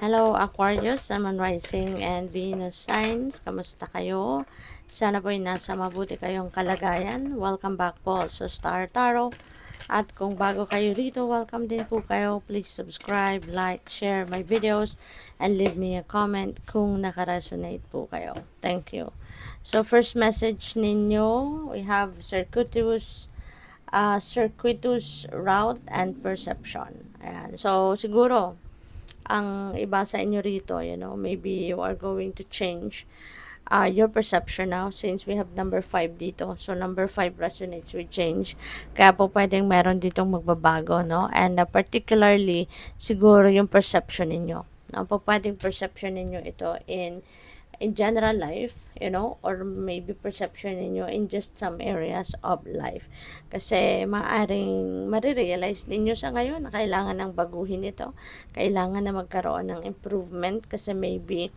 Hello Aquarius, Sun, Moon, Rising, and Venus signs. Kamusta kayo? Sana po ay nasa mabuti kayong kalagayan. Welcome back po sa Star Tarot. At kung bago kayo dito, welcome din po kayo. Please subscribe, like, share my videos, and leave me a comment kung nakaresonate po kayo. Thank you. So first message ninyo, we have circuitous route and perception. Ayan. So siguro, ang iba sa inyo rito, maybe you are going to change your perception now since we have number 5 dito. So, number 5 resonates with change. Kaya po pwedeng meron ditong magbabago, no? And particularly, siguro yung perception ninyo. No? Po pwedeng perception ninyo ito in general life, or maybe perception ninyo in just some areas of life. Kasi maaring marirealize ninyo sa ngayon na kailangan ng baguhin ito. Kailangan na magkaroon ng improvement kasi maybe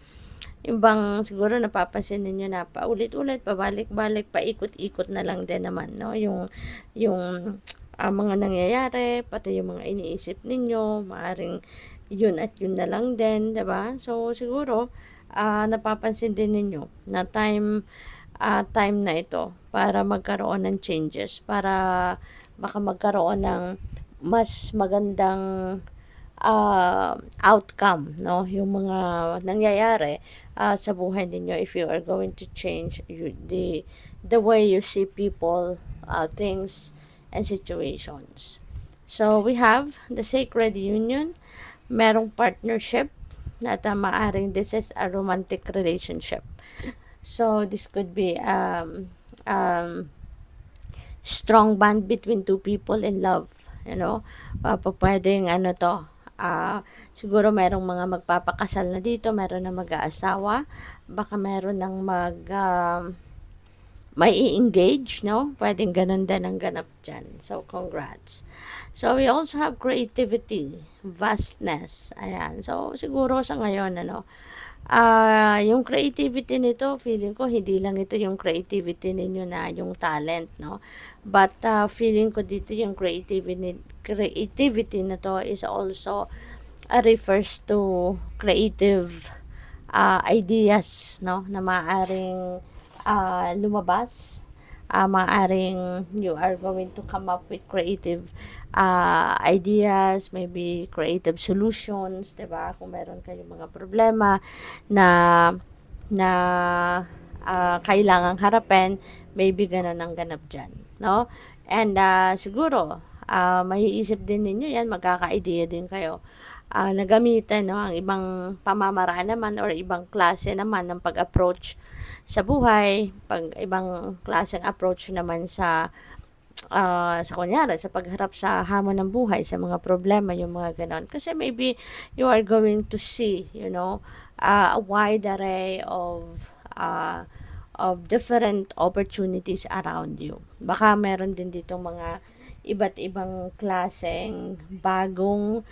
yung bang siguro napapansin ninyo na paulit-ulit, pabalik-balik, paikot-ikot na lang din naman, no? Yung mga nangyayari, pati yung mga iniisip ninyo, maaring yun at yun na lang din, 'di ba? So siguro napapansin din ninyo na time na ito para magkaroon ng changes, para baka magkaroon ng mas magandang outcome, no? Yung mga nangyayari sa buhay ninyo if you are going to change the way you see people, things, and situations. So, we have the sacred union, merong partnership, na maaring this is a romantic relationship. So, this could be strong bond between two people in love, pwedeng siguro merong mga magpapakasal na dito, meron na mag-aasawa, baka meron ng may i-engage, no? Pwedeng ganun din ang ganap dyan. So, congrats. So, we also have creativity, vastness. Ayan. So, siguro sa ngayon, yung creativity nito, feeling ko, hindi lang ito yung creativity ninyo na yung talent, no? But, feeling ko dito yung creativity na to is also refers to creative ideas, no? Na maaaring lumabas, maaring you are going to come up with creative ideas, maybe creative solutions, 'di ba? Kung meron kayong mga problema na na kailangang harapin, maybe ganun ang ganap diyan, no? And siguro maiisip din ninyo 'yan, magkaka-idea din kayo na gamitin, no, ang ibang pamamaraan naman or ibang klase naman ng pag-approach sa buhay, ibang klaseng approach naman sa kunyari, sa pagharap sa hamon ng buhay, sa mga problema, yung mga ganon. Kasi maybe you are going to see, a wide array of different opportunities around you. Baka meron din dito mga iba't ibang klaseng bagong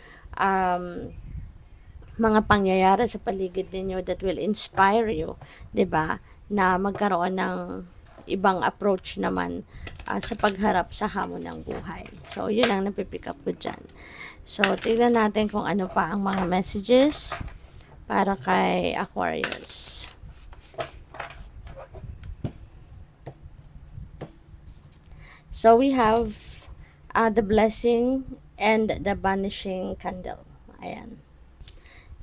mga pangyayari sa paligid ninyo that will inspire you, 'di ba? Na magkaroon ng ibang approach naman sa pagharap sa hamon ng buhay. So, yun ang napipick up ko dyan. So, tignan natin kung ano pa ang mga messages para kay Aquarius. So, we have the blessing and the vanishing candle. Ayan.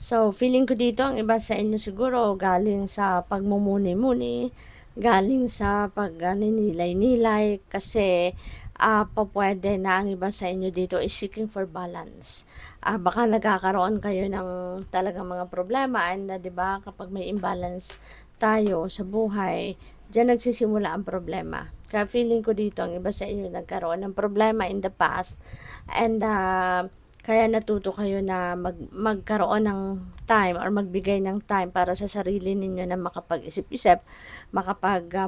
So, feeling ko dito, ang iba sa inyo siguro galing sa pagmumuni-muni, galing sa pagninilay-nilay, kasi pwede na ang iba sa inyo dito is seeking for balance. Baka nagkakaroon kayo ng talagang mga problema, and 'di ba, kapag may imbalance tayo sa buhay, diyan nagsisimula ang problema. Kaya feeling ko dito, ang iba sa inyo nagkaroon ng problema in the past, and kaya natuto kayo na magkaroon ng time or magbigay ng time para sa sarili ninyo na makapag-isip-isip,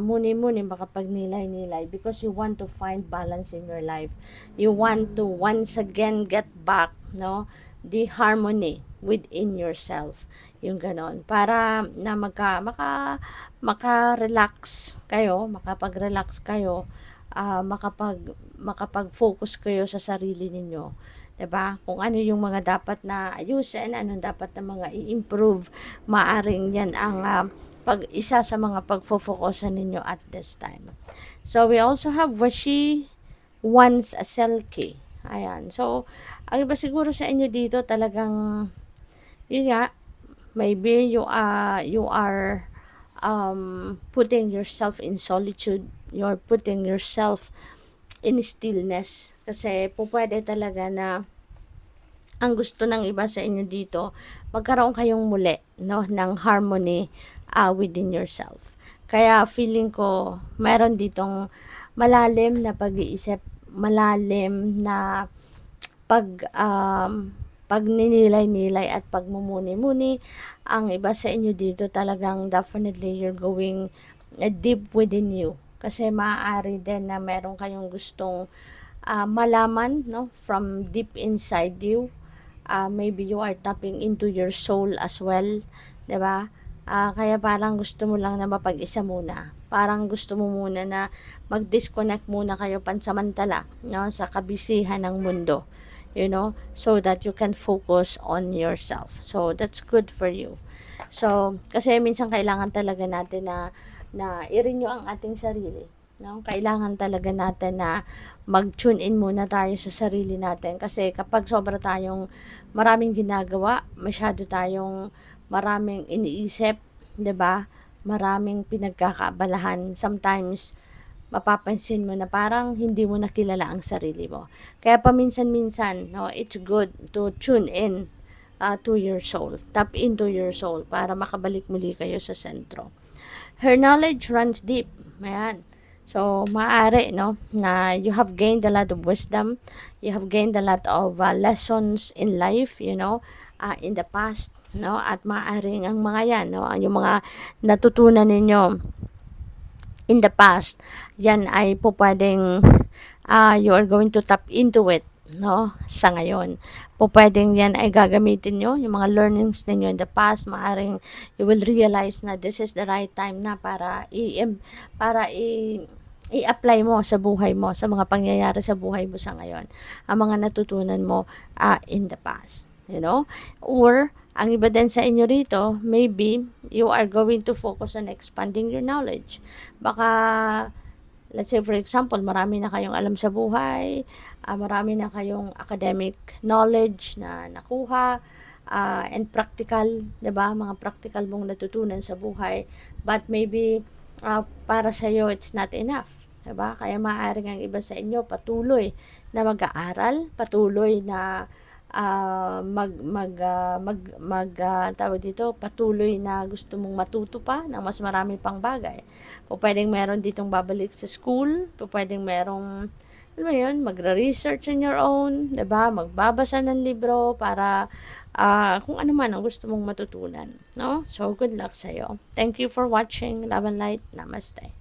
muni-muni, makapagnilay-nilay, because you want to find balance in your life. You want to once again get back, no, the harmony within yourself. Yung ganon. Para na maka-relax kayo, makapag-relax kayo, makapag-focus kayo sa sarili ninyo, 'Diba? Kung ano yung mga dapat na ayusin, anong dapat na mga i-improve, maaring yan ang isa sa mga pagfo-focusan ninyo at this time. So, we also have Washi wants a selkie. Ayan. So, ang iba siguro sa inyo dito talagang, yun nga, maybe you are putting yourself in solitude. You're putting yourself in stillness. Kasi po pwede talaga na ang gusto ng iba sa inyo dito, magkaroon kayong muli, no, ng harmony within yourself. Kaya feeling ko, meron ditong malalim na pag-iisip, malalim na pagninilay-nilay at pagmumuni-muni. Ang iba sa inyo dito talagang definitely you're going deep within you. Kasi maaari din na meron kayong gustong malaman, no, from deep inside you. Maybe you are tapping into your soul as well, 'di ba? Kaya parang gusto mo lang na mapag-isa muna. Parang gusto mo muna na mag-disconnect muna kayo pansamantala, no, sa kabisihan ng mundo, so that you can focus on yourself. So that's good for you. So kasi minsan kailangan talaga natin na i-renew ang ating sarili, no? Kailangan talaga natin na mag-tune in muna tayo sa sarili natin kasi kapag sobra tayong maraming ginagawa, masyado tayong maraming iniisip, 'di ba? Maraming pinagkakaabalahan. Sometimes mapapansin mo na parang hindi mo nakilala ang sarili mo. Kaya paminsan-minsan, no, it's good to tune in to your soul. Tap into your soul para makabalik muli kayo sa sentro. Her knowledge runs deep. Ayan. So, maaari, no, na you have gained a lot of wisdom. You have gained a lot of lessons in life, in the past, no, at maaaring ang mga yan, no, yung mga natutunan ninyo in the past, yan ay po pwedeng you are going to tap into it, no, sa ngayon. Po pwedeng yan ay gagamitin nyo, yung mga learnings ninyo in the past, maaring you will realize na this is the right time na para i-apply mo sa buhay mo, sa mga pangyayari sa buhay mo sa ngayon, ang mga natutunan mo in the past, or ang iba din sa inyo rito, maybe you are going to focus on expanding your knowledge. Baka, let's say for example, marami na kayong alam sa buhay, marami na kayong academic knowledge na nakuha, and practical, 'di ba? Mga practical mong natutunan sa buhay, but maybe para sa iyo it's not enough, 'di ba? Kaya maaaring ang iba sa inyo patuloy na mag-aaral, patuloy na tawag dito, patuloy na gusto mong matuto pa ng mas marami pang bagay. O pwedeng meron ditong babalik sa school, o pwedeng merong, alam mo yun, magre-research on your own, 'di ba? Magbabasa ng libro para kung ano man ang gusto mong matutunan, no? So, good luck sa'yo. Thank you for watching. Love and light. Namaste.